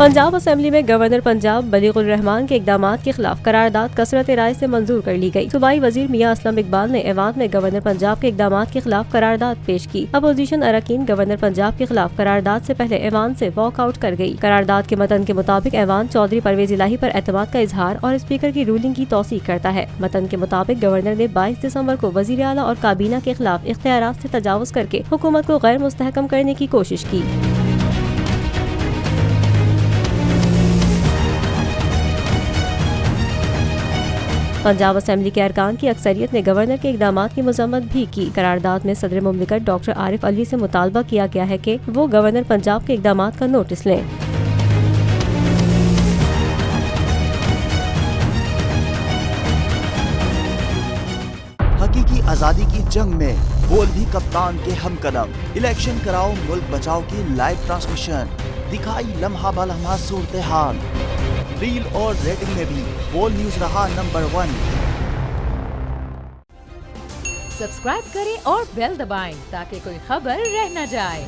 Punjab assembly में governor Punjab Baligur Rahman के इक़दामात के खिलाफ करारदाद कसरत राय से मंजूर कर ली गई। सूबाई वजीर मियां असलम इकबाल ने ऐवान में गवर्नर पंजाब के इक़दामात के खिलाफ करारदाद पेश की। अपोजिशन अरकान गवर्नर पंजाब के खिलाफ करारदाद से पहले ऐवान से वॉकआउट कर गयी। करारदाद के मतन के मुताबिक ऐवान चौधरी परवेज इलाही पर एतमाद का इजहार और स्पीकर की रूलिंग की तौसीक करता है। मतन के मुताबिक गवर्नर ने 22 दिसंबर को वजीर आला और काबीना के खिलाफ इख्तियारात से तजावुज करके हुकूमत को गैर मुस्तहकम करने की कोशिश की। पंजाब असेंबली के अरकान की अक्सरियत ने गवर्नर के इक़दामात की मजम्मत भी की। करारदाद में सदर मुमलिकत डॉक्टर आरिफ अलवी से मुतालबा किया गया है कि वो गवर्नर पंजाब के इक़दामात का नोटिस लें। हकीकी आजादी की जंग में बोल भी कप्तान के हम कदम। इलेक्शन कराओ मुल्क बचाओ की लाइव ट्रांसमिशन दिखाई लम्हा बलम्हा सूरत हाल। रील और रेटिंग में भी बोल न्यूज रहा नंबर 1। सब्सक्राइब करें और बेल दबाएं ताकि कोई खबर रह न जाए।